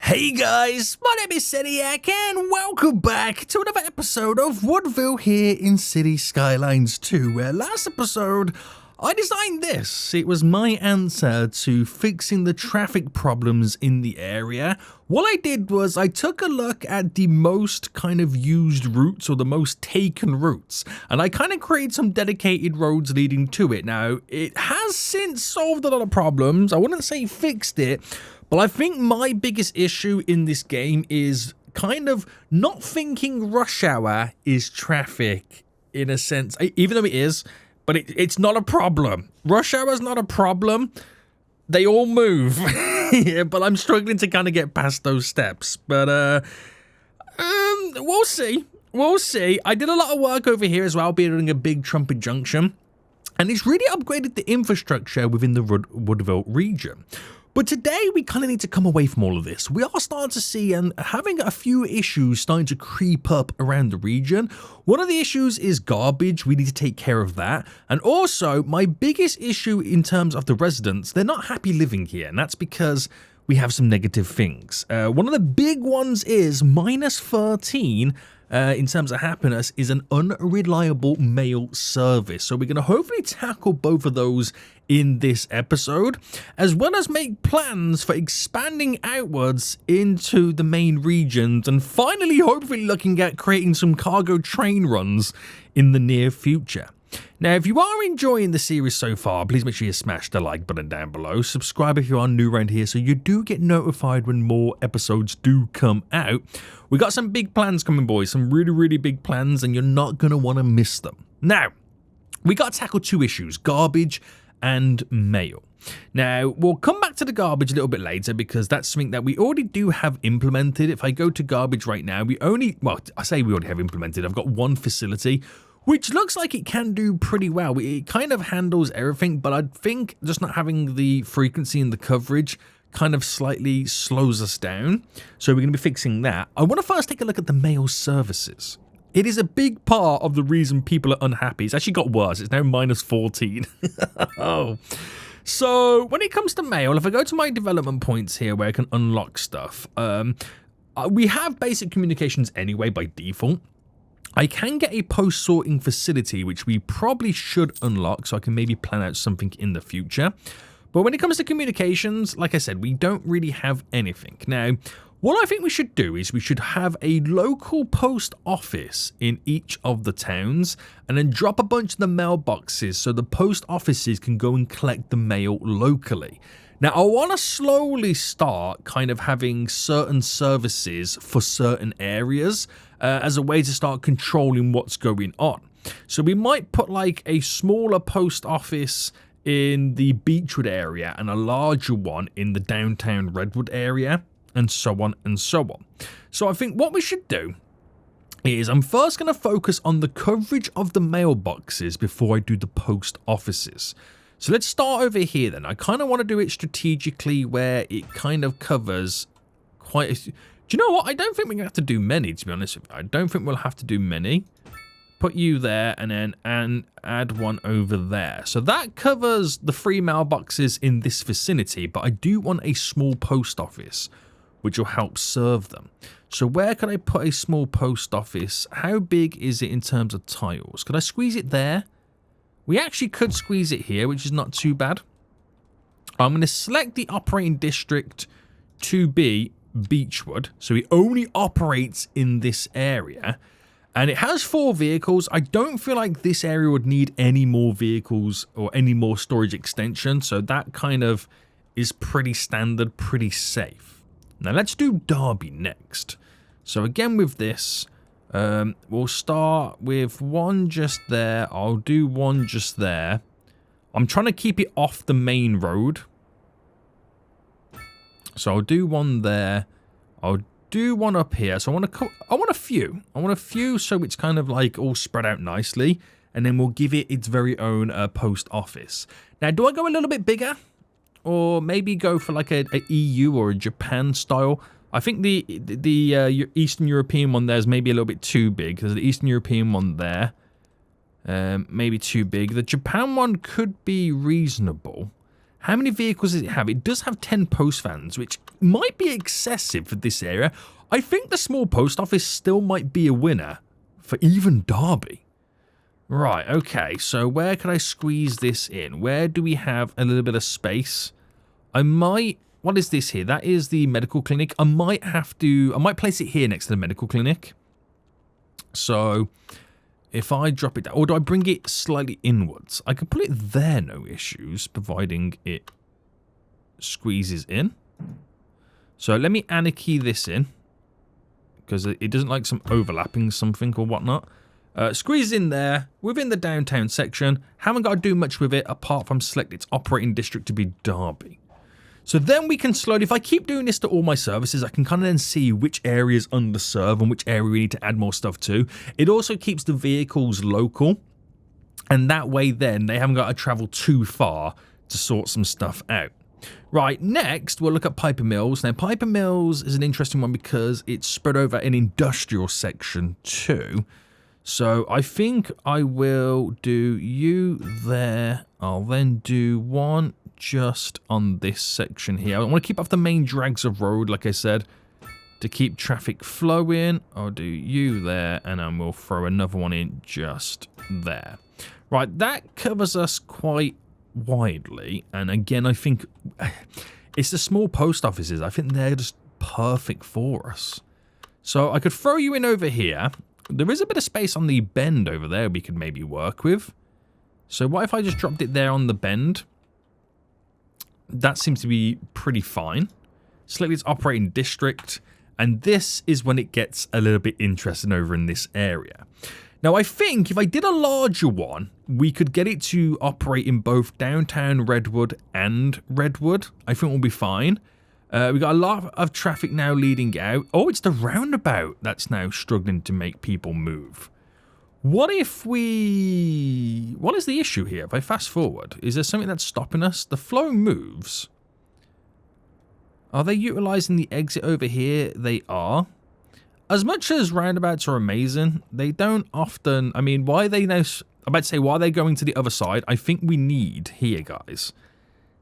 Hey guys, my name is Seniac and welcome back to another episode of Woodville here in City Skylines 2, where last episode I designed this. It was my answer to fixing the traffic problems in the area. What I did was I took a look at the most kind of used routes or the most taken routes, and I kind of created some dedicated roads leading to it. Now, it has since solved a lot of problems. I wouldn't say fixed it, but I think my biggest issue in this game is kind of not thinking rush hour is traffic in a sense, even though it is. But it's not a problem. Rush hour is not a problem. They all move. Yeah, but I'm struggling to kind of get past those steps. But we'll see. We'll see. I did a lot of work over here as well, building a big trumpet junction. And it's really upgraded the infrastructure within the Woodville region. But today, we kind of need to come away from all of this. We are starting to see and having a few issues starting to creep up around the region. One of the issues is garbage. We need to take care of that. And also, my biggest issue in terms of the residents, they're not happy living here. And that's because we have some negative things. One of the big ones is -13 in terms of happiness is an unreliable mail service. So we're going to hopefully tackle both of those in this episode, as well as make plans for expanding outwards into the main regions and finally hopefully looking at creating some cargo train runs in the near future. Now, if you are enjoying the series so far, please make sure you smash the like button down below. Subscribe if you are new around here so you do get notified when more episodes do come out. We got some big plans coming, boys. Some really, really big plans, and you're not going to want to miss them. Now, we got to tackle two issues, garbage and mail. Now, we'll come back to the garbage a little bit later because that's something that we already do have implemented. If I go to garbage right now, I say we already have implemented. I've got one facility, which looks like it can do pretty well. It kind of handles everything, but I think just not having the frequency and the coverage kind of slightly slows us down. So we're going to be fixing that. I want to first take a look at the mail services. It is a big part of the reason people are unhappy. It's actually got worse. It's now -14. Oh. So when it comes to mail, if I go to my development points here where I can unlock stuff, we have basic communications anyway by default. I can get a post sorting facility, which we probably should unlock, so I can maybe plan out something in the future. But when it comes to communications, like I said, we don't really have anything. Now, what I think we should do is we should have a local post office in each of the towns and then drop a bunch of the mailboxes so the post offices can go and collect the mail locally. Now, I want to slowly start kind of having certain services for certain areas as a way to start controlling what's going on. So we might put like a smaller post office in the Beechwood area and a larger one in the downtown Redwood area, and so on and so on. So I think what we should do is I'm first going to focus on the coverage of the mailboxes before I do the post offices. So let's start over here then. I kind of want to do it strategically where it kind of covers quite a... Do you know what? I don't think we're going to have to do many, to be honest with you. I don't think we'll have to do many. Put you there and then add one over there. So that covers the 3 mailboxes in this vicinity, but I do want a small post office, which will help serve them. So where can I put a small post office? How big is it in terms of tiles? Could I squeeze it there? We actually could squeeze it here, which is not too bad. I'm going to select the operating district to be Beechwood. So it only operates in this area. And it has 4 vehicles. I don't feel like this area would need any more vehicles or any more storage extension. So that kind of is pretty standard, pretty safe. Now let's do Derby next. So again with this, we'll start with one just there. I'll do one just there. I'm trying to keep it off the main road. So I'll do one there. I'll do one up here. So I want a few. I want a few so it's kind of like all spread out nicely. And then we'll give it its very own post office. Now, do I go a little bit bigger? Or maybe go for like a EU or a Japan style. I think the Eastern European one there is maybe a little bit too big. There's the Eastern European one there. Maybe too big. The Japan one could be reasonable. How many vehicles does it have? It does have 10 post vans, which might be excessive for this area. I think the small post office still might be a winner for even Derby. Right, okay, so where can I squeeze this in? Where do we have a little bit of space? I might... What is this here? That is the medical clinic. I might place it here next to the medical clinic. So, if I drop it down... Or do I bring it slightly inwards? I could put it there, no issues, providing it squeezes in. So, let me anarchy this in. Because it doesn't like some overlapping something or whatnot. Squeeze in there, within the downtown section. Haven't got to do much with it, apart from select its operating district to be Derby. So then we can slowly, if I keep doing this to all my services, I can kind of then see which areas underserve and which area we need to add more stuff to. It also keeps the vehicles local. And that way then, they haven't got to travel too far to sort some stuff out. Right, next we'll look at Piper Mills. Now Piper Mills is an interesting one because it's spread over an industrial section too. So I think I will do you there. I'll then do one just on this section here. I want to keep off the main drags of road, like I said, to keep traffic flowing. I'll do you there, and then we'll throw another one in just there. Right, that covers us quite widely. And again, I think it's the small post offices. I think they're just perfect for us. So I could throw you in over here. There is a bit of space on the bend over there we could maybe work with. So what if I just dropped it there on the bend? That seems to be pretty fine. Select its operating district. And this is when it gets a little bit interesting over in this area. Now, I think if I did a larger one, we could get it to operate in both downtown Redwood and Redwood. I think we'll be fine. We got a lot of traffic now leading out. Oh, it's the roundabout that's now struggling to make people move. What if we... What is the issue here? If I fast forward, is there something that's stopping us? The flow moves. Are they utilizing the exit over here? They are. As much as roundabouts are amazing, they don't often... I mean, why are they now... I'm about to say, why are they going to the other side? I think we need here, guys,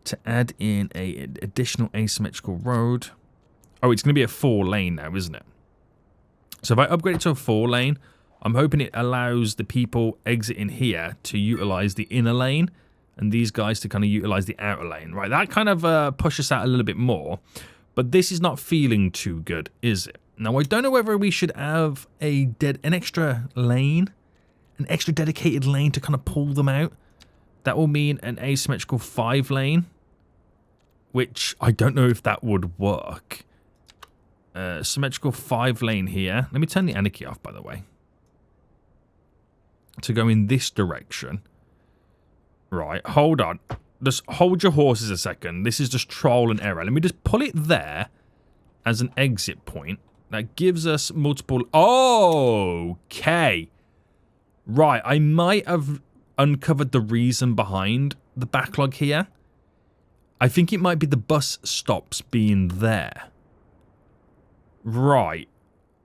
to add in a additional asymmetrical road. Oh, it's going to be a 4-lane now, isn't it? So if I upgrade it to a 4-lane, I'm hoping it allows the people exiting here to utilize the inner lane and these guys to kind of utilize the outer lane. Right, that kind of pushes us out a little bit more. But this is not feeling too good, is it? Now, I don't know whether we should have an extra lane, an extra dedicated lane to kind of pull them out. That will mean an asymmetrical 5-lane, which I don't know if that would work. Symmetrical 5-lane here. Let me turn the anarchy off, by the way, to go in this direction. Right, hold on. Just hold your horses a second. This is just trial and error. Let me just pull it there as an exit point. That gives us multiple... Okay. Right, I might have uncovered the reason behind the backlog here. I think it might be the bus stops being there. Right.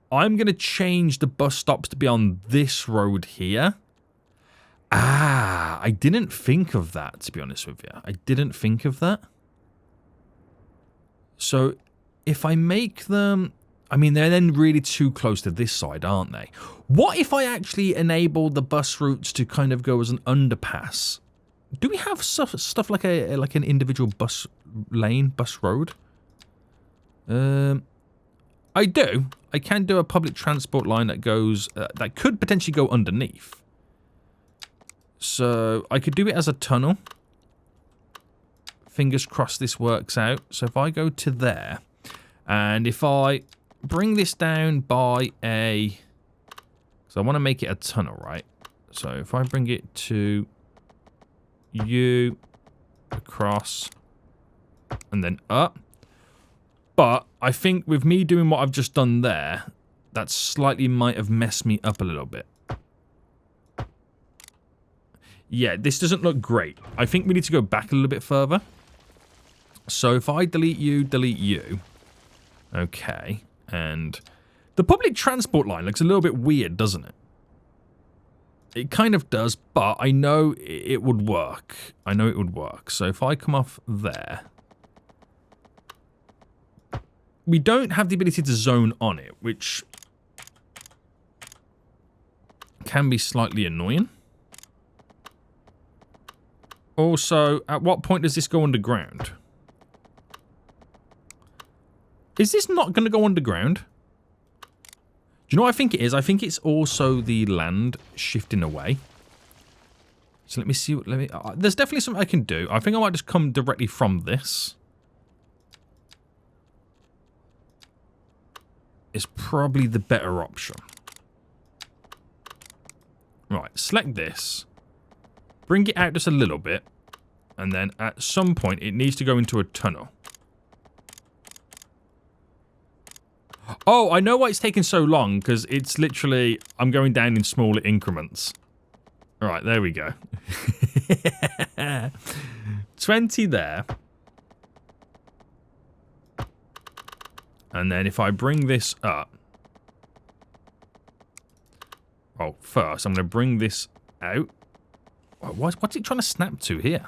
I'm going to change the bus stops to be on this road here. Ah, I didn't think of that, to be honest with you. I didn't think of that. So, if I make them... I mean, they're then really too close to this side, aren't they? What if I actually enable the bus routes to kind of go as an underpass? Do we have stuff like an individual bus lane, bus road? I do. I can do a public transport line that goes... that could potentially go underneath. So, I could do it as a tunnel. Fingers crossed this works out. So, if I go to there, and if I bring this down by a... So, I want to make it a tunnel, right? So, if I bring it to you, across, and then up. But, I think with me doing what I've just done there, that slightly might have messed me up a little bit. Yeah, this doesn't look great. I think we need to go back a little bit further. So if I delete you. Okay. And the public transport line looks a little bit weird, doesn't it? It kind of does, but I know it would work. I know it would work. So if I come off there. we don't have the ability to zone on it, which can be slightly annoying. Also, at what point does this go underground? Is this not going to go underground? Do you know what I think it is? I think it's also the land shifting away. So let me see. There's definitely something I can do. I think I might just come directly from this. It's probably the better option. Right, select this. Bring it out just a little bit. And then at some point, it needs to go into a tunnel. Oh, I know why it's taking so long, because it's literally, I'm going down in smaller increments. All right, there we go. 20 there. And then if I bring this up. Oh, first, I'm going to bring this out. What's it trying to snap to here?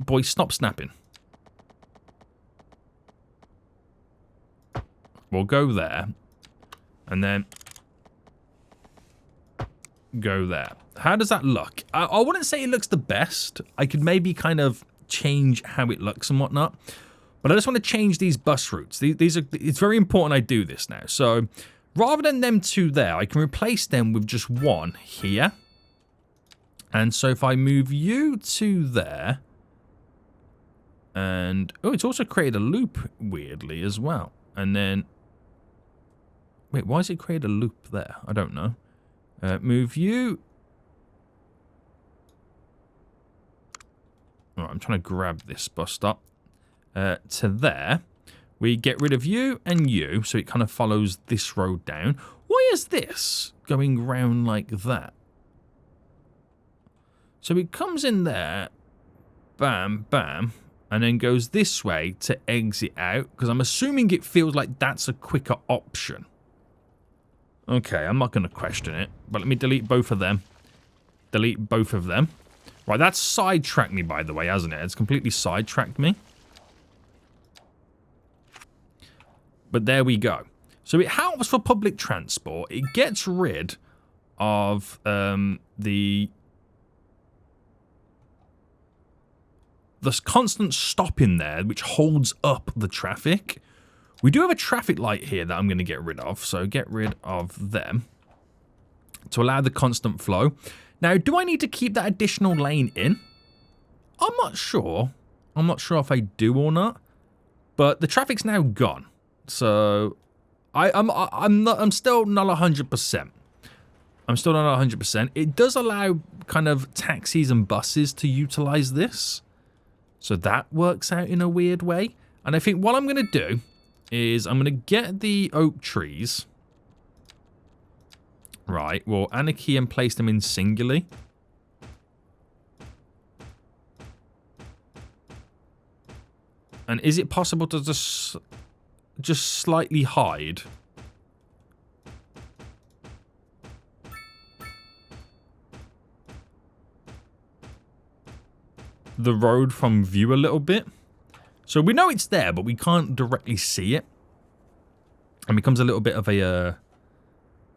Boy, stop snapping. We'll go there. And then go there. How does that look? I wouldn't say it looks the best. I could maybe kind of change how it looks and whatnot. But I just want to change these bus routes. These are. It's very important I do this now. So rather than them two there, I can replace them with just one here. And so if I move you to there. And, oh, it's also created a loop weirdly as well. And then, wait, why has it created a loop there? I don't know. Move you. All right, I'm trying to grab this bus stop. To there. We get rid of you and you, so it kind of follows this road down. Why is this going round like that? So it comes in there, bam, bam, and then goes this way to exit out, because I'm assuming it feels like that's a quicker option. Okay, I'm not going to question it, but let me delete both of them. Delete both of them. Right, that's sidetracked me, by the way, hasn't it? It's completely sidetracked me. But there we go. So it helps for public transport. It gets rid of the constant stop in there, which holds up the traffic. We do have a traffic light here that I'm going to get rid of. So get rid of them to allow the constant flow. Now, do I need to keep that additional lane in? I'm not sure. I'm not sure if I do or not. But the traffic's now gone. So I'm still not 100%. I'm still not 100%. It does allow kind of taxis and buses to utilize this. So that works out in a weird way. And I think what I'm going to do is I'm going to get the oak trees. Right, we'll anarchy and place them in singularly. And is it possible to just slightly hide the road from view a little bit? So we know it's there, but we can't directly see it. And becomes a little bit of a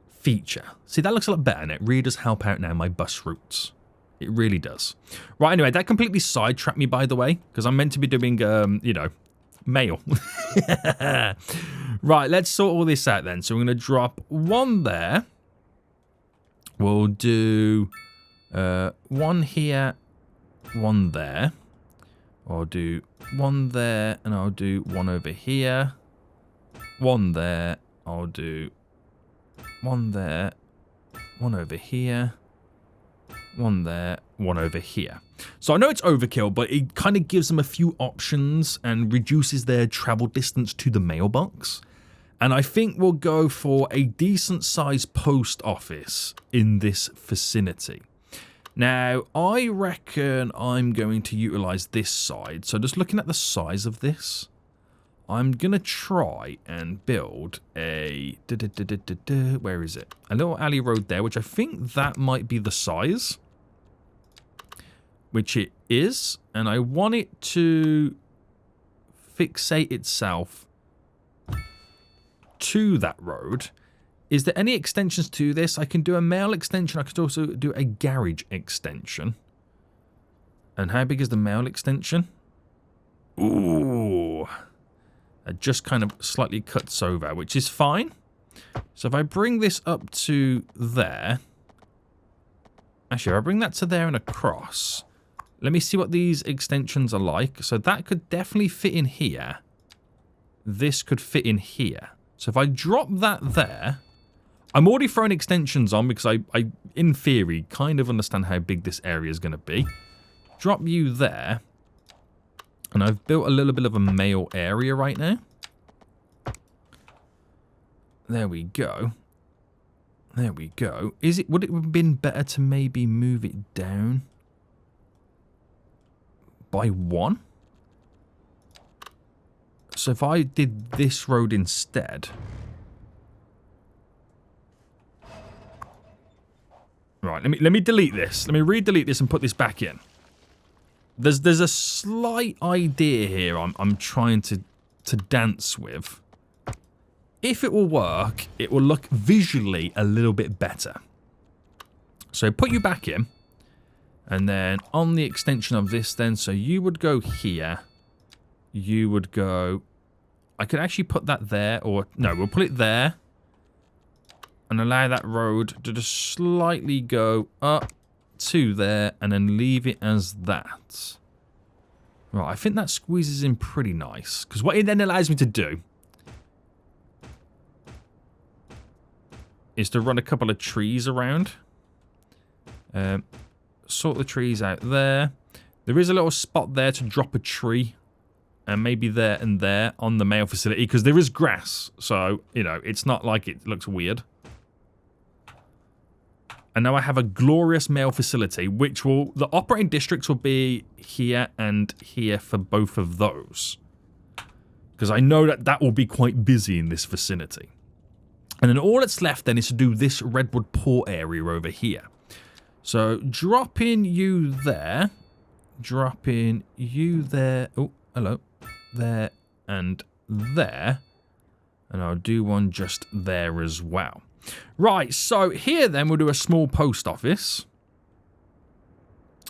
feature. See, that looks a lot better, and it really does help out now my bus routes. It really does. Right, anyway, that completely sidetracked me, by the way, because I'm meant to be doing, you know, mail. Right, let's sort all this out then. So we're going to drop one there. We'll do one here, one there. I'll do one there, and I'll do one over here. One there. I'll do one there, one over here. One there, one over here. So I know it's overkill, but it kind of gives them a few options and reduces their travel distance to the mailbox. And I think we'll go for a decent sized post office in this vicinity. Now, I reckon I'm going to utilize this side. So just looking at the size of this, I'm going to try and build a... where is it? A little alley road there, which I think that might be the size. Which it is. And I want it to fixate itself to that road. Is there any extensions to this? I can do a mail extension. I could also do a garage extension. And how big is the mail extension? Ooh. It just kind of slightly cuts over, which is fine. So if I bring this up to there... Actually, if I bring that to there and across... Let me see what these extensions are like. So that could definitely fit in here. This could fit in here. So if I drop that there... I'm already throwing extensions on because I, in theory, kind of understand how big this area is going to be. Drop you there. And I've built a little bit of a mail area right now. There we go. There we go. Would it have been better to maybe move it down by 1? So if I did this road instead... Right, let me delete this. Let me re-delete this and put this back in. There's a slight idea here I'm trying to dance with. If it will work, it will look visually a little bit better. So put you back in. And then on the extension of this then, so you would go here. You would go... I could actually put that there, or... No, we'll put it there. And allow that road to just slightly go up to there and then leave it as that. Right, I think that squeezes in pretty nice. Because what it then allows me to do is to run a couple of trees around. Sort the trees out there. There is a little spot there to drop a tree. And maybe there and there on the mail facility. Because there is grass. So, you know, it's not like it looks weird. And now I have a glorious mail facility, which will... The operating districts will be here and here for both of those. Because I know that that will be quite busy in this vicinity. And then all that's left then is to do this Redwood Port area over here. So drop in you there. Drop in you there. Oh, hello. There and there. And I'll do one just there as well. Right, so here then we'll do a small post office,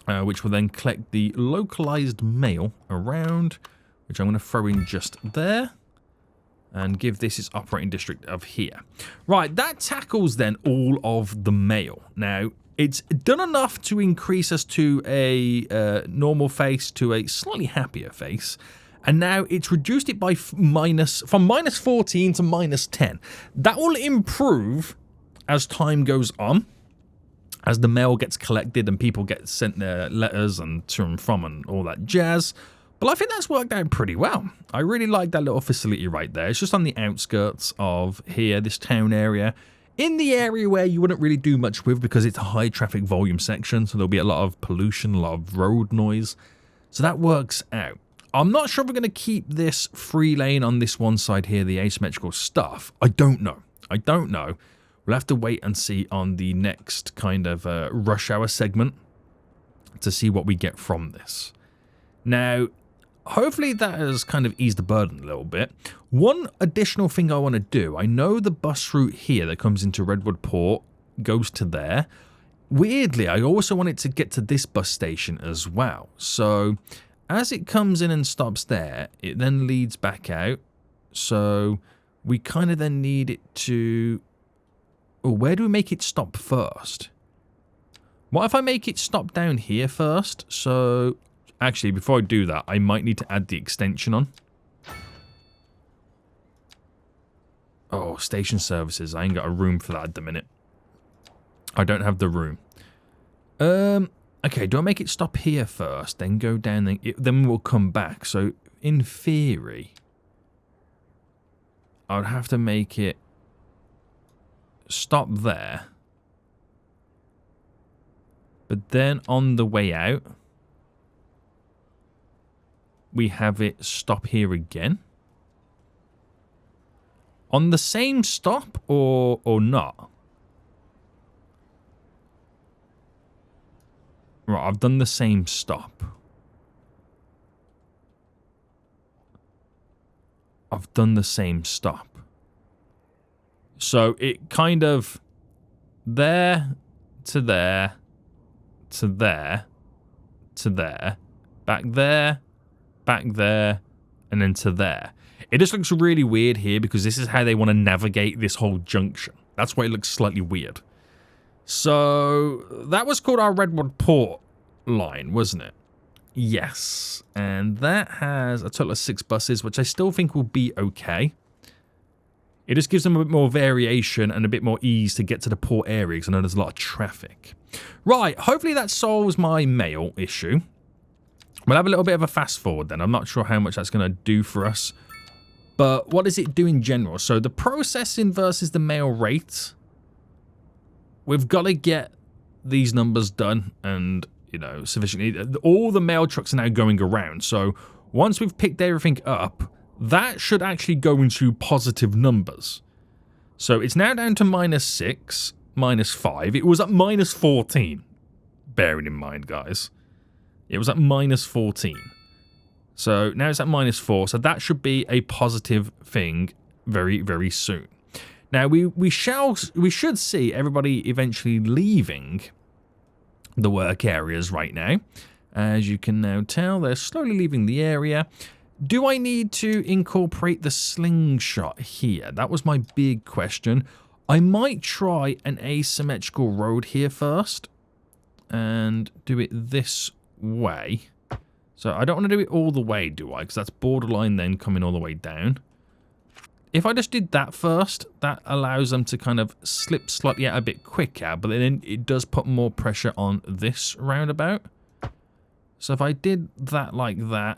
which will then collect the localized mail around, which I'm going to throw in just there, and give this its operating district of here. Right, that tackles then all of the mail. Now, it's done enough to increase us to a normal face to a slightly happier face. And now it's reduced it by from minus 14 to minus 10. That will improve as time goes on, as the mail gets collected and people get sent their letters and to and from and all that jazz. But I think that's worked out pretty well. I really like that little facility right there. It's just on the outskirts of here, this town area. In the area where you wouldn't really do much with because it's a high traffic volume section. So there'll be a lot of pollution, a lot of road noise. So that works out. I'm not sure if we're going to keep this free lane on this one side here, the asymmetrical stuff. I don't know. We'll have to wait and see on the next kind of rush hour segment to see what we get from this. Now, hopefully that has kind of eased the burden a little bit. One additional thing I want to do, I know the bus route here that comes into Redwood Port goes to there. Weirdly, I also want it to get to this bus station as well. So... as it comes in and stops there, it then leads back out. So we kind of then need it to... Oh, where do we make it stop first? What if I make it stop down here first? So actually, before I do that, I might need to add the extension on. Oh, station services. I ain't got a room for that at the minute. I don't have the room. Okay, do I make it stop here first, then go down, then we'll come back. So, in theory, I would have to make it stop there. But then on the way out, we have it stop here again. On the same stop or not? Right, I've done the same stop. I've done the same stop. So it kind of there to there to there to there, back there, and then to there. It just looks really weird here because this is how they want to navigate this whole junction. That's why it looks slightly weird. So that was called our Redwood Port line, wasn't it? Yes. And that has a total of 6 buses, which I still think will be okay. It just gives them a bit more variation and a bit more ease to get to the port area because I know there's a lot of traffic. Right, hopefully that solves my mail issue. We'll have a little bit of a fast forward then. I'm not sure how much that's going to do for us. But what does it do in general? So the processing versus the mail rate. We've got to get these numbers done and, you know, sufficiently. All the mail trucks are now going around. So once we've picked everything up, that should actually go into positive numbers. So it's now down to -6, -5. It was at -14. Bearing in mind, guys. It was at -14. So now it's at -4. So that should be a positive thing very, very soon. Now we should see everybody eventually leaving the work areas right now. As you can now tell, they're slowly leaving the area. Do I need to incorporate the slingshot here? That was my big question. I might try an asymmetrical road here first and do it this way. So I don't want to do it all the way, do I? Because that's borderline then coming all the way down. If I just did that first, that allows them to kind of slip slightly out a bit quicker, but then it does put more pressure on this roundabout. So if I did that like that,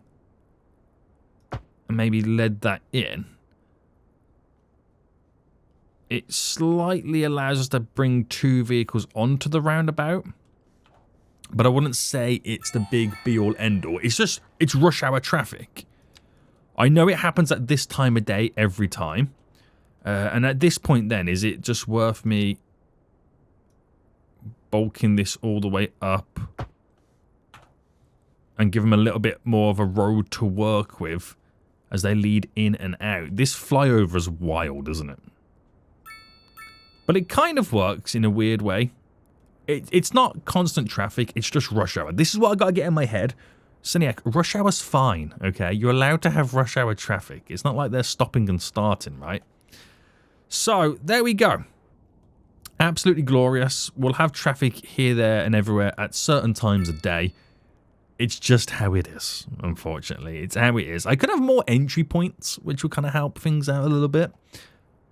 and maybe led that in, it slightly allows us to bring 2 vehicles onto the roundabout. But I wouldn't say it's the big be-all, end-all. It's rush hour traffic. I know it happens at this time of day every time. And at this point then, is it just worth me bulking this all the way up and give them a little bit more of a road to work with as they lead in and out? This flyover is wild, isn't it? But it kind of works in a weird way. It's not constant traffic, it's just rush hour. This is what I got to get in my head. Seniac, rush hour's fine, okay? You're allowed to have rush hour traffic. It's not like they're stopping and starting, right? So, there we go. Absolutely glorious. We'll have traffic here, there, and everywhere at certain times of day. It's just how it is, unfortunately. It's how it is. I could have more entry points, which will kind of help things out a little bit.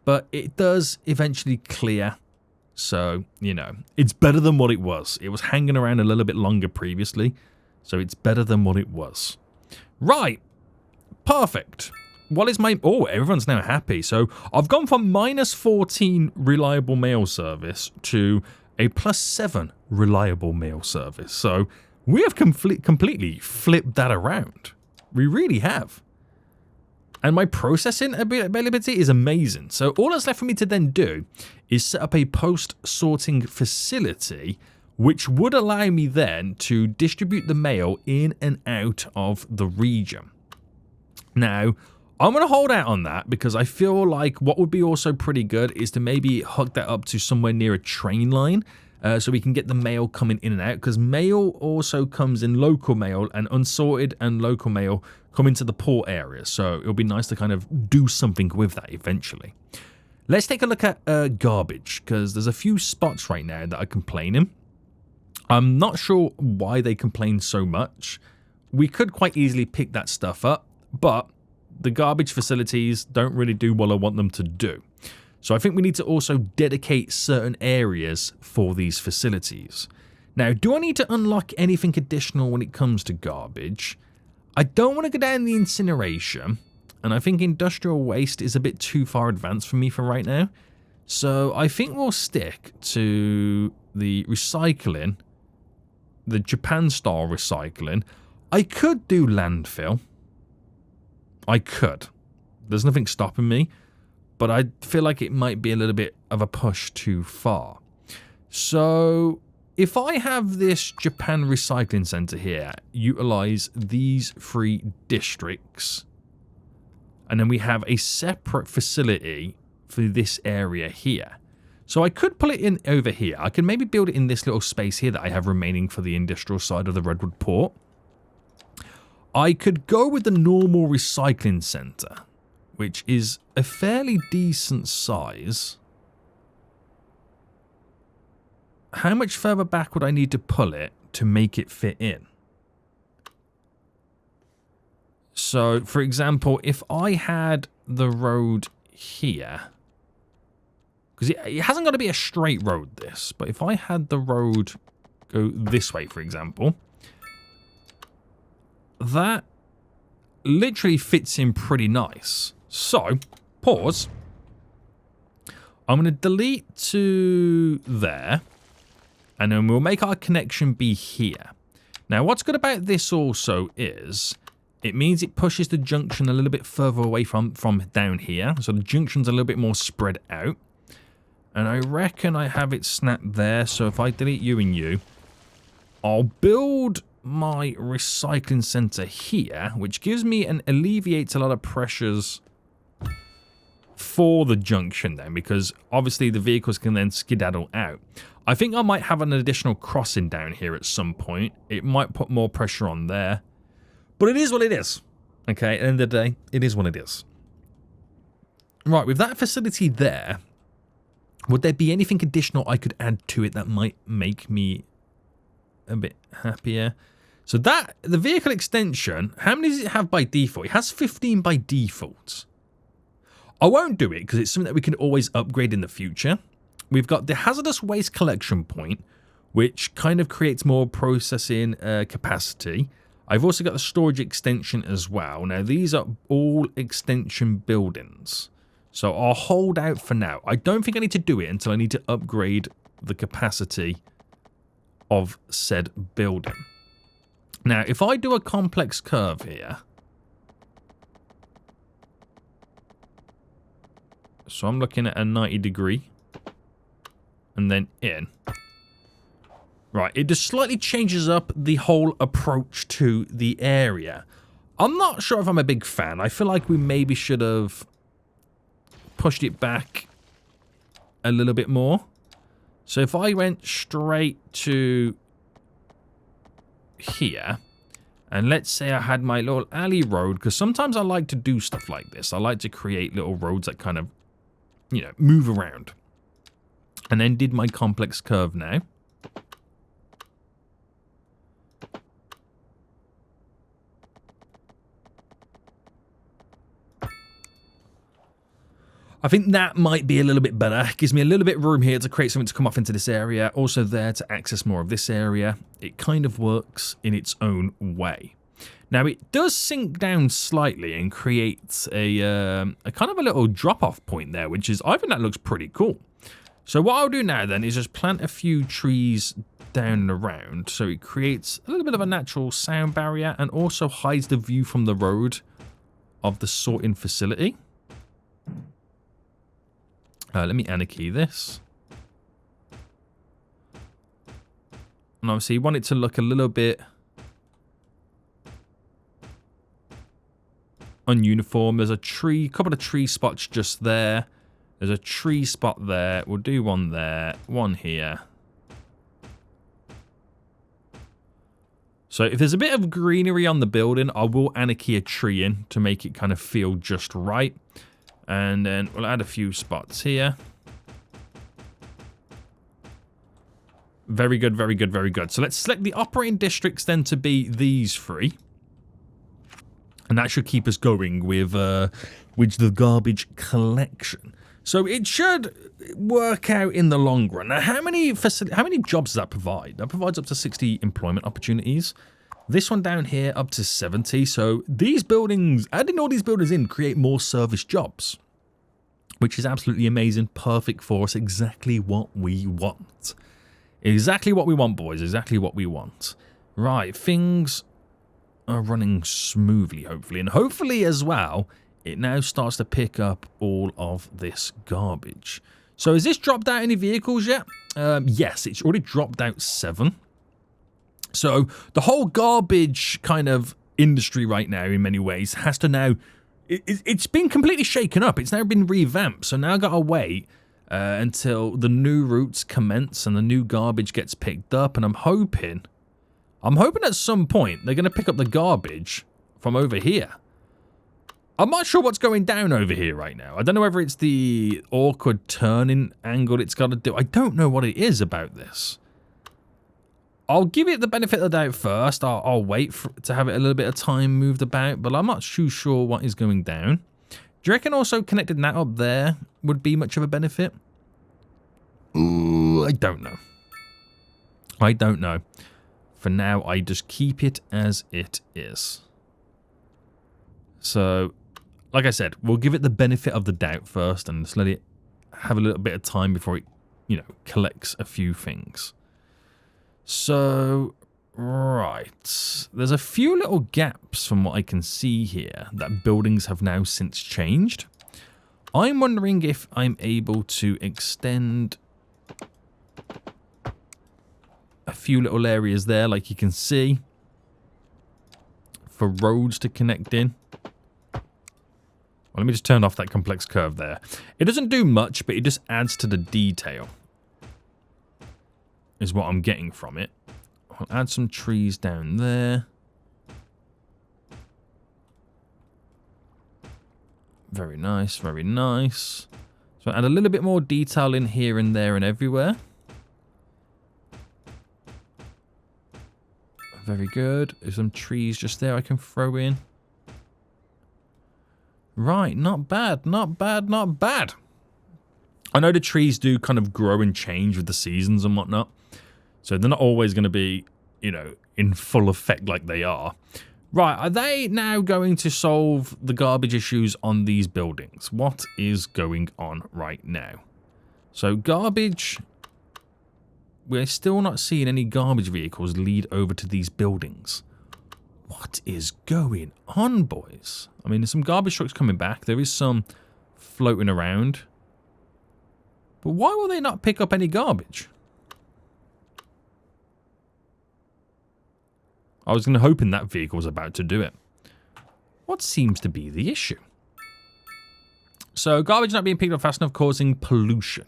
But it does eventually clear. So, you know, it's better than what it was. It was hanging around a little bit longer previously. So it's better than what it was. Right. Perfect. What is my... Oh, everyone's now happy. So I've gone from -14 reliable mail service to a +7 reliable mail service. So we have completely flipped that around. We really have. And my processing availability is amazing. So all that's left for me to then do is set up a post-sorting facility, which would allow me then to distribute the mail in and out of the region. Now, I'm going to hold out on that because I feel like what would be also pretty good is to maybe hook that up to somewhere near a train line so we can get the mail coming in and out, because mail also comes in local mail, and unsorted and local mail come into the port area. So it'll be nice to kind of do something with that eventually. Let's take a look at garbage, because there's a few spots right now that are complaining. I'm not sure why they complain so much. We could quite easily pick that stuff up, but the garbage facilities don't really do what I want them to do. So I think we need to also dedicate certain areas for these facilities. Now, do I need to unlock anything additional when it comes to garbage? I don't want to go down the incineration, and I think industrial waste is a bit too far advanced for me for right now. So I think we'll stick to the recycling, the Japan-style recycling. I could do landfill. I could. There's nothing stopping me, but I feel like it might be a little bit of a push too far. So if I have this Japan Recycling Center here, utilize these 3 districts, And then we have a separate facility for this area here. So I could pull it in over here. I can maybe build it in this little space here that I have remaining for the industrial side of the Redwood Port. I could go with the normal recycling center, which is a fairly decent size. How much further back would I need to pull it to make it fit in? So, for example, if I had the road here, because it hasn't got to be a straight road, this, but if I had the road go this way, for example, that literally fits in pretty nice. So, pause. I'm going to delete to there, and then we'll make our connection be here. Now, what's good about this also is it means it pushes the junction a little bit further away from down here. So the junction's a little bit more spread out. And I reckon I have it snapped there. So if I delete you and you, I'll build my recycling center here, which gives me and alleviates a lot of pressures for the junction then, because obviously the vehicles can then skedaddle out. I think I might have an additional crossing down here at some point. It might put more pressure on there. But it is what it is. Okay, at the end of the day, it is what it is. Right, with that facility there, would there be anything additional I could add to it that might make me a bit happier? So that, the vehicle extension, how many does it have by default? It has 15 by default. I won't do it because it's something that we can always upgrade in the future. We've got the hazardous waste collection point, which kind of creates more processing capacity. I've also got the storage extension as well. Now, these are all extension buildings. So I'll hold out for now. I don't think I need to do it until I need to upgrade the capacity of said building. Now, if I do a complex curve here. So I'm looking at a 90 degree. And then in. Right, it just slightly changes up the whole approach to the area. I'm not sure if I'm a big fan. I feel like we maybe should have pushed it back a little bit more. So if I went straight to here, and let's say I had my little alley road, because sometimes I like to do stuff like this. I like to create little roads that kind of, you know, move around. And then did my complex curve now. I think that might be a little bit better. Gives me a little bit of room here to create something to come off into this area. Also there to access more of this area. It kind of works in its own way. Now it does sink down slightly and creates a kind of a little drop-off point there, which is, I think that looks pretty cool. So what I'll do now then is just plant a few trees down and around. So it creates a little bit of a natural sound barrier and also hides the view from the road of the sorting facility. Let me anarchy this. And obviously you want it to look a little bit ununiform. There's a tree, couple of tree spots just there. There's a tree spot there. We'll do one there, one here. So if there's a bit of greenery on the building, I will anarchy a tree in to make it kind of feel just right. And then we'll add a few spots here. Very good, very good, very good. So let's select the operating districts then to be these three. And that should keep us going with the garbage collection. So it should work out in the long run. Now, how many jobs does that provide? That provides up to 60 employment opportunities. This one down here up to 70. So these buildings, adding all these buildings in, create more service jobs, which is absolutely amazing. Perfect for us. Exactly what we want. Exactly what we want, boys. Exactly what we want. Right. Things are running smoothly, hopefully. And hopefully as well, it now starts to pick up all of this garbage. So has this dropped out any vehicles yet? Yes, it's already dropped out 7. So the whole garbage kind of industry right now, in many ways, has to now It's been completely shaken up. It's now been revamped. So now I've got to wait until the new routes commence and the new garbage gets picked up. And I'm hoping at some point they're going to pick up the garbage from over here. I'm not sure what's going down over here right now. I don't know whether it's the awkward turning angle it's got to do. I don't know what it is about this. I'll give it the benefit of the doubt first. I'll wait to have it a little bit of time moved about, but I'm not too sure what is going down. Do you reckon also connecting that up there would be much of a benefit? Ooh, I don't know. I don't know. For now, I just keep it as it is. So, like I said, we'll give it the benefit of the doubt first and just let it have a little bit of time before it, you know, collects a few things. So, right. There's a few little gaps from what I can see here that buildings have now since changed. I'm wondering if I'm able to extend a few little areas there, like you can see, for roads to connect in. Well, let me just turn off that complex curve there. It doesn't do much, but it just adds to the detail, is what I'm getting from it. I'll add some trees down there. Very nice, very nice. So add a little bit more detail in here and there and everywhere. Very good. There's some trees just there I can throw in. Right, not bad, not bad, not bad. I know the trees do kind of grow and change with the seasons and whatnot. So they're not always going to be, you know, in full effect like they are. Right, are they now going to solve the garbage issues on these buildings? What is going on right now? So garbage, we're still not seeing any garbage vehicles lead over to these buildings. What is going on, boys? I mean, there's some garbage trucks coming back. There is some floating around. But why will they not pick up any garbage? I was going to hope that vehicle was about to do it. What seems to be the issue? So, garbage not being picked up fast enough causing pollution.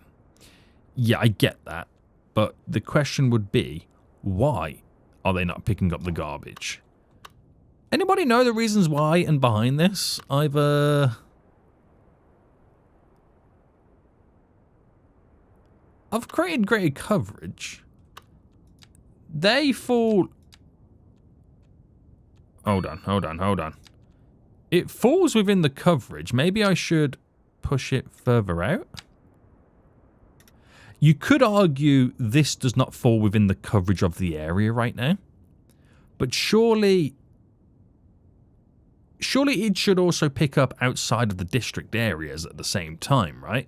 Yeah, I get that. But the question would be, why are they not picking up the garbage? Anybody know the reasons why and behind this? I've created greater coverage. They fall... Hold on. It falls within the coverage. Maybe I should push it further out. You could argue this does not fall within the coverage of the area right now. But surely it should also pick up outside of the district areas at the same time, right?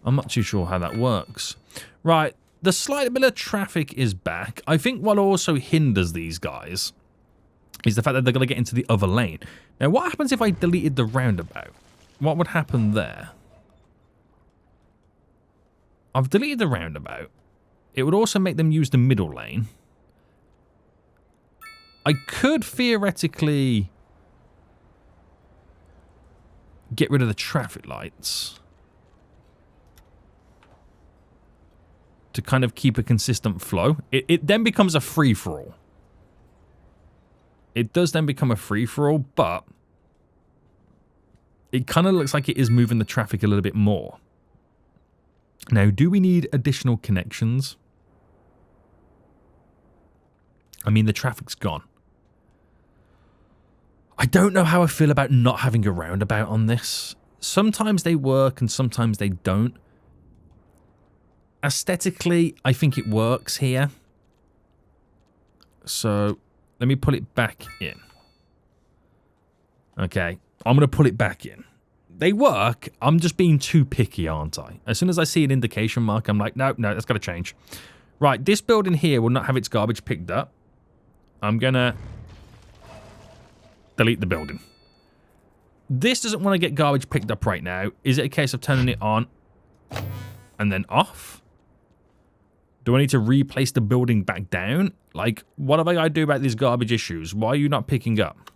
I'm not too sure how that works. Right, the slight bit of traffic is back. I think what also hinders these guys is the fact that they're going to get into the other lane. Now, what happens if I deleted the roundabout? What would happen there? I've deleted the roundabout. It would also make them use the middle lane. I could theoretically get rid of the traffic lights to kind of keep a consistent flow. It then becomes a free-for-all. It does then become a free-for-all, but it kind of looks like it is moving the traffic a little bit more. Now, do we need additional connections? I mean, the traffic's gone. I don't know how I feel about not having a roundabout on this. Sometimes they work and sometimes they don't. Aesthetically, I think it works here. So, let me put it back in. Okay, I'm going to put it back in. They work. I'm just being too picky, aren't I? As soon as I see an indication mark, I'm like, no, that's got to change. Right, this building here will not have its garbage picked up. I'm going to delete the building. This doesn't want to get garbage picked up right now. Is it a case of turning it on and then off? Do I need to replace the building back down? Like, what have I got to do about these garbage issues? Why are you not picking up?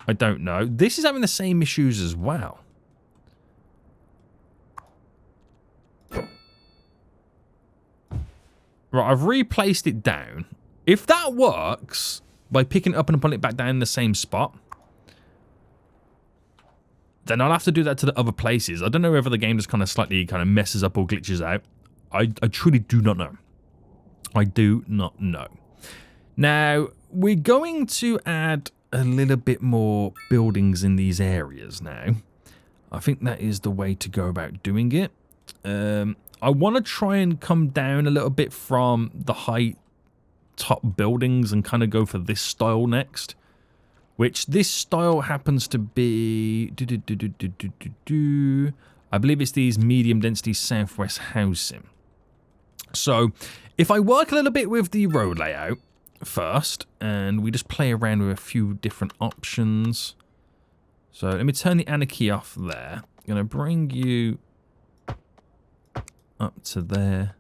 I don't know. This is having the same issues as well. Right, I've replaced it down. If that works, by picking it up and putting it back down in the same spot, then I'll have to do that to the other places. I don't know whether the game just kind of messes up or glitches out. I truly do not know. I do not know. Now, we're going to add a little bit more buildings in these areas now. I think that is the way to go about doing it. I want to try and come down a little bit from the high top buildings and kind of go for this style next. Which this style happens to be... I believe it's these medium density southwest housing. So, if I work a little bit with the road layout first, and we just play around with a few different options. So, let me turn the anarchy off there. I'm going to bring you up to there.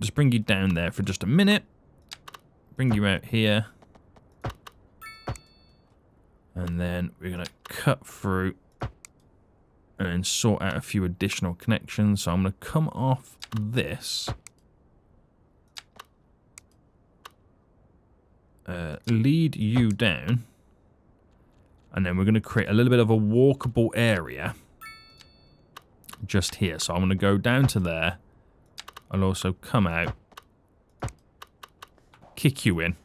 Just bring you down there for just a minute. Bring you out here. And then we're going to cut through and then sort out a few additional connections. So I'm going to come off this. Lead you down. And then we're going to create a little bit of a walkable area just here. So I'm going to go down to there. I'll also come out, kick you in,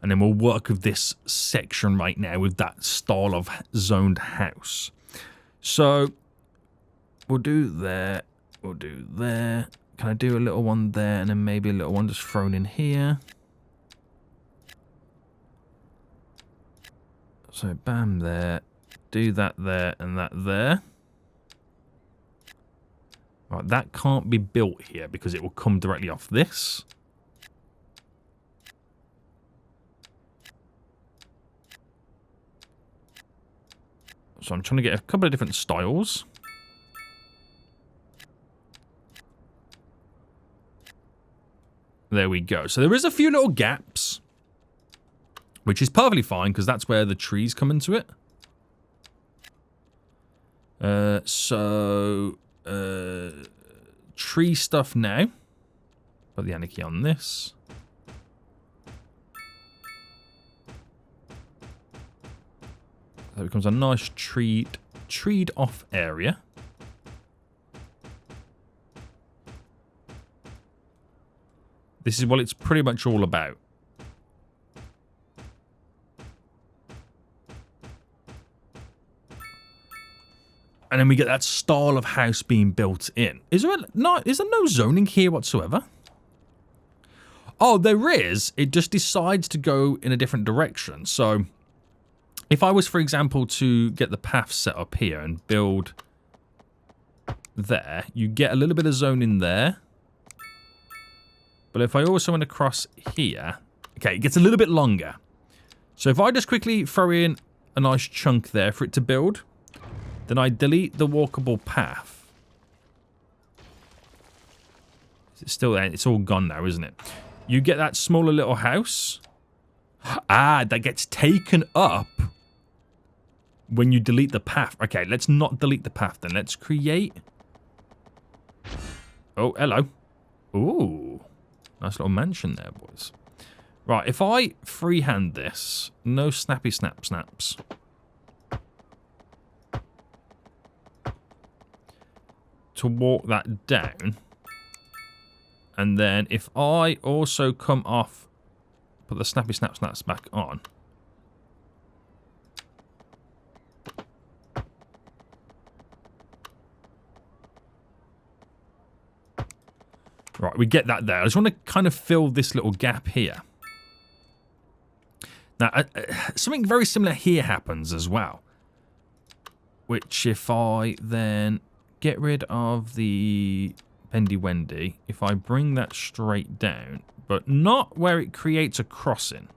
and then we'll work with this section right now with that style of zoned house. So we'll do there, we'll do there. Can I do a little one there and then maybe a little one just thrown in here? So bam there, do that there and that there. Right, that can't be built here because it will come directly off this. So I'm trying to get a couple of different styles. There we go. So there is a few little gaps, which is perfectly fine because that's where the trees come into it. Tree stuff now. Put the anarchy on this. That becomes a nice treed off area. This is what it's pretty much all about. And then we get that style of house being built in. Is there no zoning here whatsoever? Oh, there is. It just decides to go in a different direction. So, if I was, for example, to get the path set up here and build there, you get a little bit of zoning there. But if I also went across here, okay, it gets a little bit longer. So if I just quickly throw in a nice chunk there for it to build, then I delete the walkable path. It's still there. It's all gone now, isn't it? You get that smaller little house. Ah, that gets taken up when you delete the path. Okay, let's not delete the path then. Let's create... Oh, hello. Ooh. Nice little mansion there, boys. Right, if I freehand this, no snappy snaps. To walk that down. And then if I also come off, put the snappy snaps back on. Right, we get that there. I just want to kind of fill this little gap here. Now, something very similar here happens as well. Which if I then get rid of the Bendy Wendy, if I bring that straight down, but not where it creates a crossing.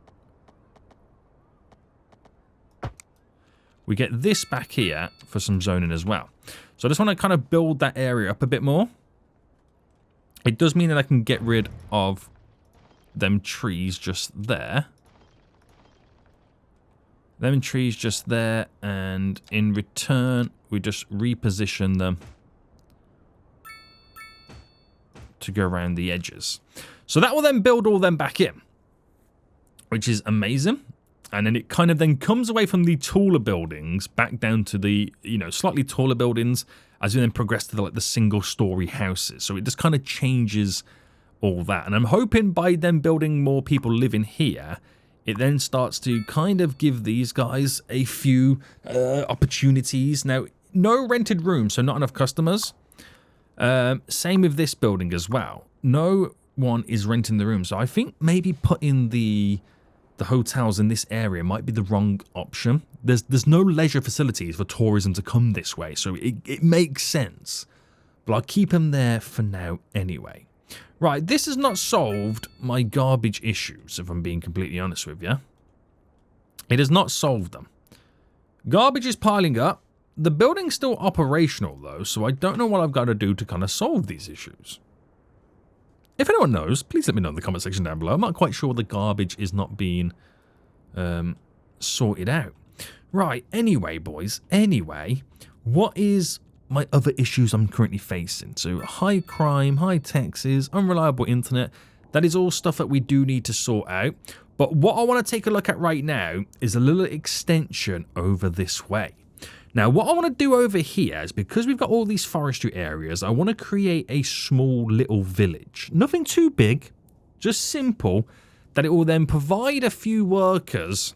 We get this back here for some zoning as well. So I just want to kind of build that area up a bit more. It does mean that I can get rid of them trees just there. Lemon trees just there, and in return, we just reposition them to go around the edges. So that will then build all them back in, which is amazing. And then it kind of then comes away from the taller buildings back down to the, you know, slightly taller buildings as we then progress to the single-story houses. So it just kind of changes all that. And I'm hoping by them building more people living here, it then starts to kind of give these guys a few opportunities. Now, no rented rooms, so not enough customers. Same with this building as well. No one is renting the room. So I think maybe putting the hotels in this area might be the wrong option. There's no leisure facilities for tourism to come this way, so it makes sense. But I'll keep them there for now anyway. Right, this has not solved my garbage issues, if I'm being completely honest with you. It has not solved them. Garbage is piling up. The building's still operational, though, so I don't know what I've got to do to kind of solve these issues. If anyone knows, please let me know in the comment section down below. I'm not quite sure the garbage is not being sorted out. Right, anyway, boys, what is my other issues I'm currently facing? So high crime, high taxes, unreliable internet. That is all stuff that we do need to sort out. But what I want to take a look at right now is a little extension over this way. Now, what I want to do over here is, because we've got all these forestry areas, I want to create a small little village. Nothing too big, just simple, that it will then provide a few workers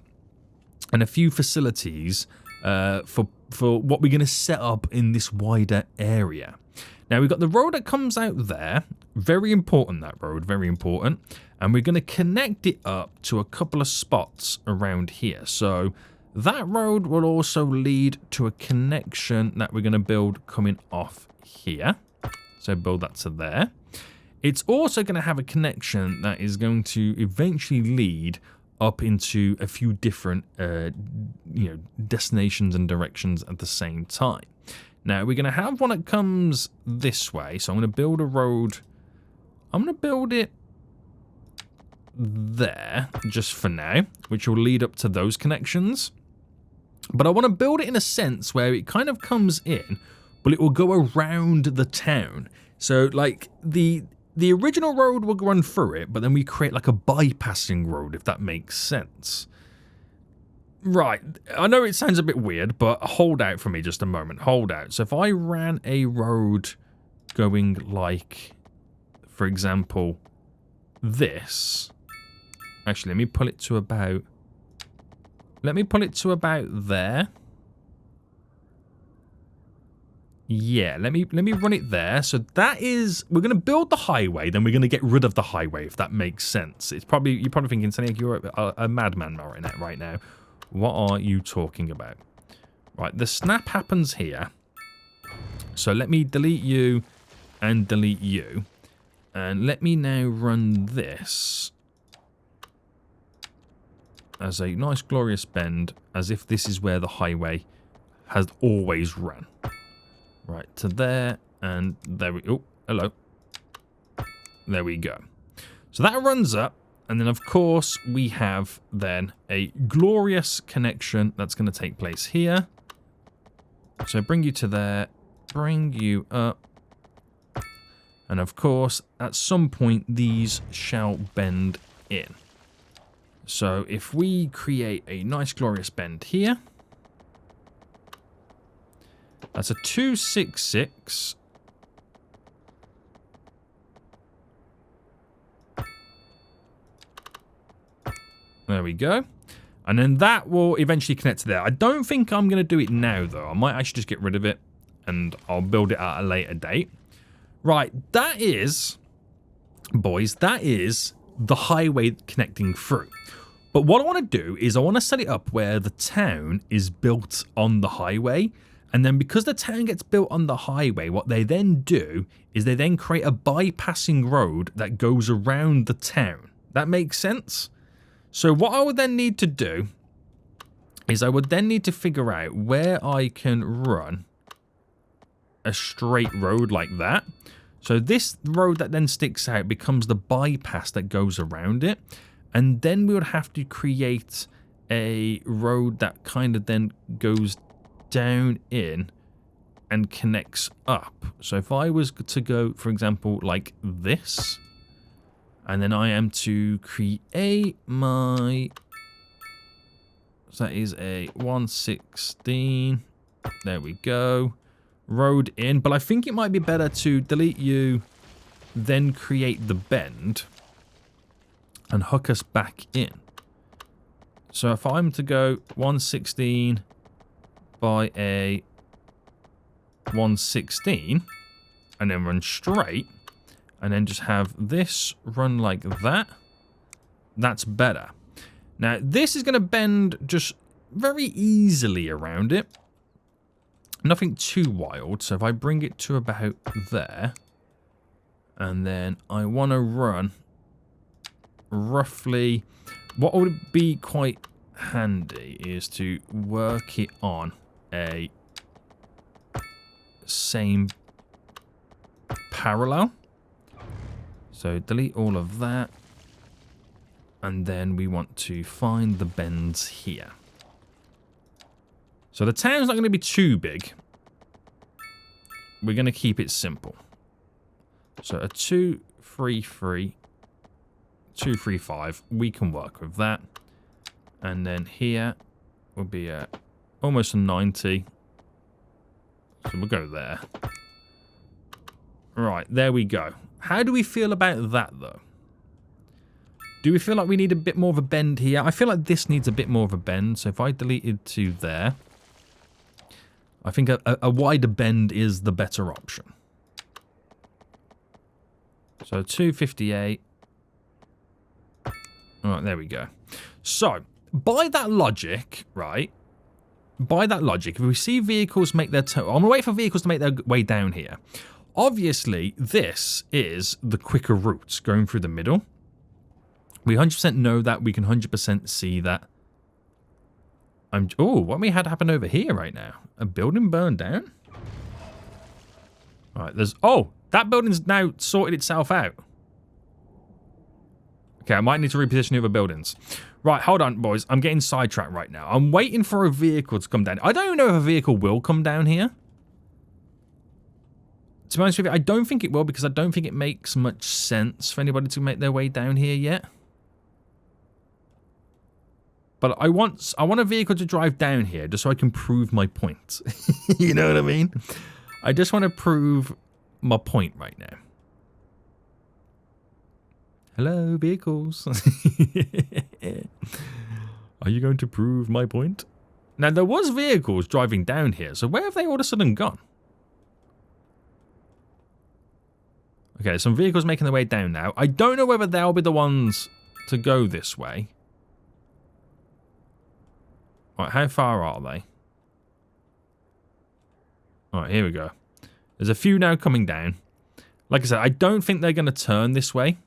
and a few facilities for what we're going to set up in this wider area. Now, we've got the road that comes out there. Very important, that road, very important. And we're going to connect it up to a couple of spots around here. So that road will also lead to a connection that we're going to build coming off here. So build that to there. It's also going to have a connection that is going to eventually lead up into a few different destinations and directions at the same time. Now, we're going to have one that comes this way. So I'm going to build a road. I'm going to build it there just for now, which will lead up to those connections. But I want to build it in a sense where it kind of comes in, but it will go around the town. So, like, the original road will run through it, but then we create like a bypassing road, if that makes sense. Right, I know it sounds a bit weird, but hold out for me just a moment. Hold out. So if I ran a road going like, for example, this. Actually, let me pull it to about... Let me pull it to about there. Yeah, let me run it there. So that is, we're going to build the highway, then we're going to get rid of the highway, if that makes sense. It's probably, you're probably thinking, Sonic, you're a madman right now. What are you talking about? Right, the snap happens here. So let me delete you and delete you. And let me now run this as a nice glorious bend, as if this is where the highway has always run. Right, to there, and there we... Oh, hello. There we go. So that runs up, and then, of course, we have then a glorious connection that's going to take place here. So bring you to there, bring you up, and, of course, at some point, these shall bend in. So if we create a nice glorious bend here, that's a 266. There we go. And then that will eventually connect to there. I don't think I'm going to do it now, though. I might actually just get rid of it, and I'll build it at a later date. Right, that is, boys, that is the highway connecting through. But what I want to do is I want to set it up where the town is built on the highway. And then because the town gets built on the highway, what they then do is they then create a bypassing road that goes around the town. That makes sense? So what I would then need to do is I would then need to figure out where I can run a straight road like that. So this road that then sticks out becomes the bypass that goes around it. And then we would have to create a road that kind of then goes down in and connects up. So if I was to go, for example, like this, and then I am to create my... So that is a 116. There we go. Road in. But I think it might be better to delete you, then create the bend, and hook us back in. So if I'm to go 116 by a 116, and then run straight, and then just have this run like that, that's better. Now, this is going to bend just very easily around it. Nothing too wild. So if I bring it to about there, and then I want to run roughly... What would be quite handy is to work it on a same parallel. So delete all of that. And then we want to find the bends here. So the town's not going to be too big. We're going to keep it simple. So a 233, 235, we can work with that. And then here will be a almost a 90. So we'll go there. Right, there we go. How do we feel about that, though? Do we feel like we need a bit more of a bend here? I feel like this needs a bit more of a bend. So if I deleted to there, I think a wider bend is the better option. So 258. All right, there we go. So by that logic, right? By that logic, if we see vehicles make their turn, I'm gonna wait for vehicles to make their way down here. Obviously, this is the quicker route going through the middle. We 100% know that. We can 100% see that. Oh, what we had happen over here right now? A building burned down? All right, there's... Oh, that building's now sorted itself out. Okay, I might need to reposition the other buildings. Right, hold on, boys. I'm getting sidetracked right now. I'm waiting for a vehicle to come down. I don't even know if a vehicle will come down here. To be honest with you, I don't think it will, because I don't think it makes much sense for anybody to make their way down here yet. But I want a vehicle to drive down here just so I can prove my point. You know what I mean? I just want to prove my point right now. Hello, vehicles. Are you going to prove my point? Now, there was vehicles driving down here, so where have they all of a sudden gone? Okay, some vehicles making their way down now. I don't know whether they'll be the ones to go this way. Right, how far are they? Alright, here we go. There's a few now coming down. Like I said, I don't think they're going to turn this way.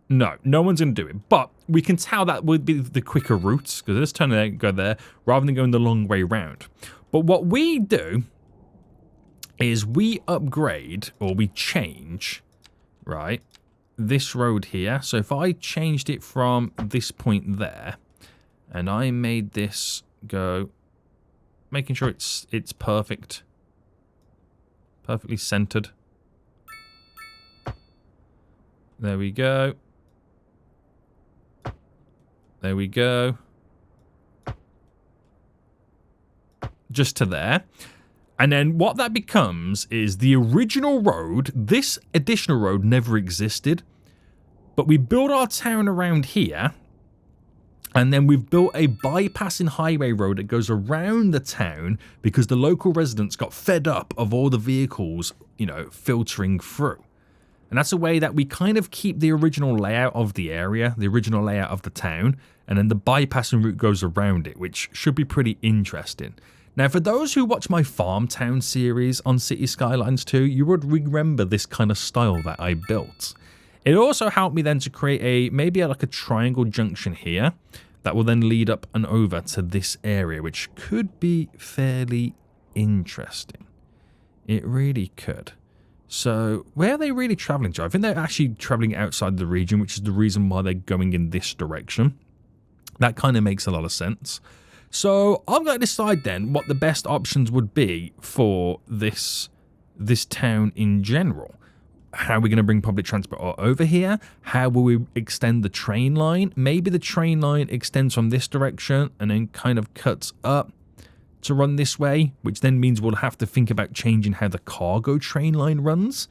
No, no one's going to do it. But we can tell that would be the quicker route, because let's turn and go there, rather than going the long way round. But what we do is we upgrade, or we change, right, this road here. So if I changed it from this point there, and I made this go, making sure it's perfect, perfectly centered. There we go. There we go. Just to there. And then what that becomes is the original road. This additional road never existed. But we build our town around here. And then we've built a bypassing highway road that goes around the town because the local residents got fed up of all the vehicles, you know, filtering through. And that's a way that we kind of keep the original layout of the area, the original layout of the town, and then the bypassing route goes around it, which should be pretty interesting. Now, for those who watch my Farm Town series on City Skylines 2, you would remember this kind of style that I built. It also helped me then to create maybe like a triangle junction here that will then lead up and over to this area, which could be fairly interesting. It really could. So where are they really traveling to? I think they're actually traveling outside the region, which is the reason why they're going in this direction. That kind of makes a lot of sense. So I'm going to decide then what the best options would be for this town in general. How are we going to bring public transport over here? How will we extend the train line? Maybe the train line extends from this direction and then kind of cuts up to run this way, which then means we'll have to think about changing how the cargo train line runs.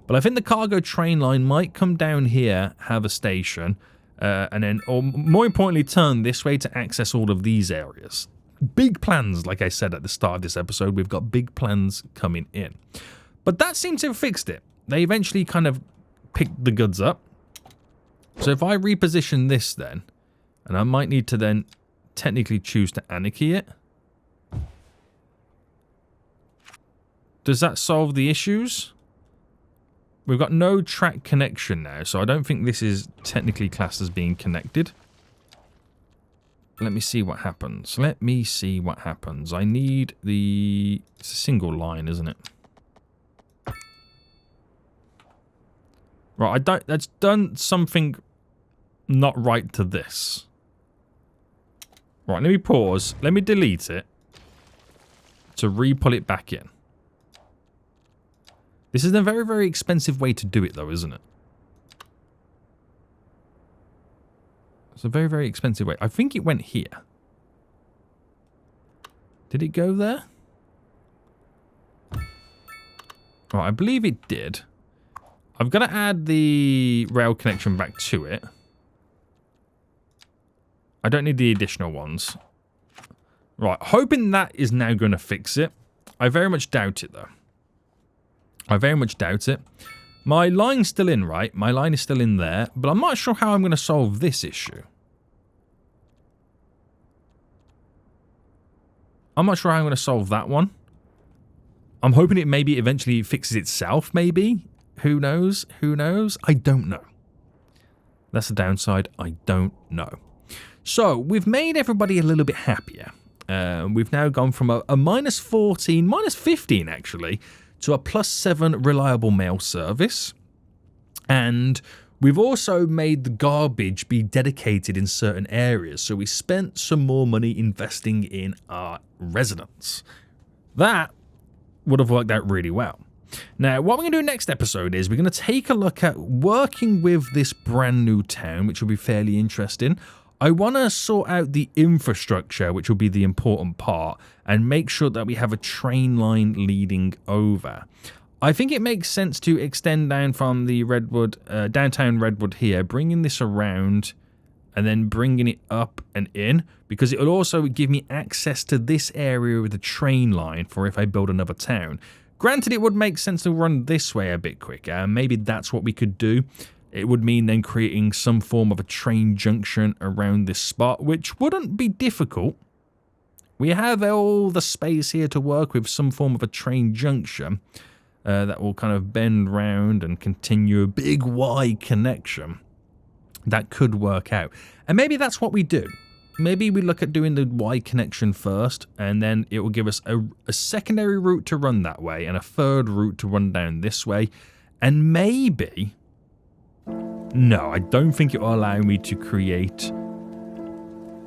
But I think the cargo train line might come down here, have a station, and then, or more importantly, turn this way to access all of these areas. Big plans, like I said at the start of this episode, we've got big plans coming in. But that seems to have fixed it. They eventually kind of picked the goods up. So if I reposition this then, and I might need to then technically choose to anarchy it. Does that solve the issues? We've got no track connection now, so I don't think this is technically classed as being connected. Let me see what happens. Let me see what happens. I need the... It's a single line, isn't it? Right, that's done something not right to this. Right, let me pause. Let me delete it to re-pull it back in. This is a very, very expensive way to do it, though, isn't it? It's a very, very expensive way. I think it went here. Did it go there? Right, I believe it did. I've got to add the rail connection back to it. I don't need the additional ones. Right, hoping that is now going to fix it. I very much doubt it, though. I very much doubt it. My line's still in, right? My line is still in there, but I'm not sure how I'm going to solve this issue. I'm not sure how I'm going to solve that one. I'm hoping it maybe eventually fixes itself, maybe. Who knows? Who knows? I don't know. That's the downside. I don't know. So, we've made everybody a little bit happier. We've now gone from a minus 14, minus 15 actually, to a +7 reliable mail service. And we've also made the garbage be dedicated in certain areas. So we spent some more money investing in our residents. That would have worked out really well. Now, what we're going to do next episode is we're going to take a look at working with this brand new town, which will be fairly interesting. I want to sort out the infrastructure, which will be the important part, and make sure that we have a train line leading over. I think it makes sense to extend down from the Redwood, downtown Redwood here, bringing this around and then bringing it up and in, because it will also give me access to this area with the train line for if I build another town. Granted, it would make sense to run this way a bit quicker. Maybe that's what we could do. It would mean then creating some form of a train junction around this spot, which wouldn't be difficult. We have all the space here to work with some form of a train junction that will kind of bend round and continue a big Y connection. That could work out. And maybe that's what we do. Maybe we look at doing the Y connection first, and then it will give us a secondary route to run that way and a third route to run down this way. And maybe... No, I don't think it will allow me to create...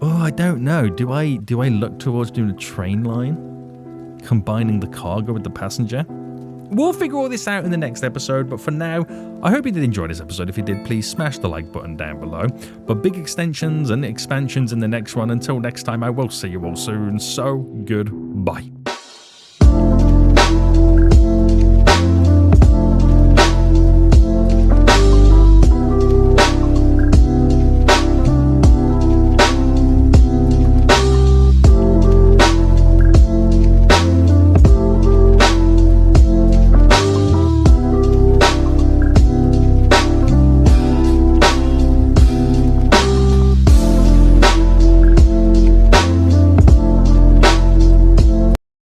Oh, I don't know. Do I look towards doing a train line? Combining the cargo with the passenger? We'll figure all this out in the next episode, but for now, I hope you did enjoy this episode. If you did, please smash the like button down below. But big extensions and expansions in the next one. Until next time, I will see you all soon. So, goodbye.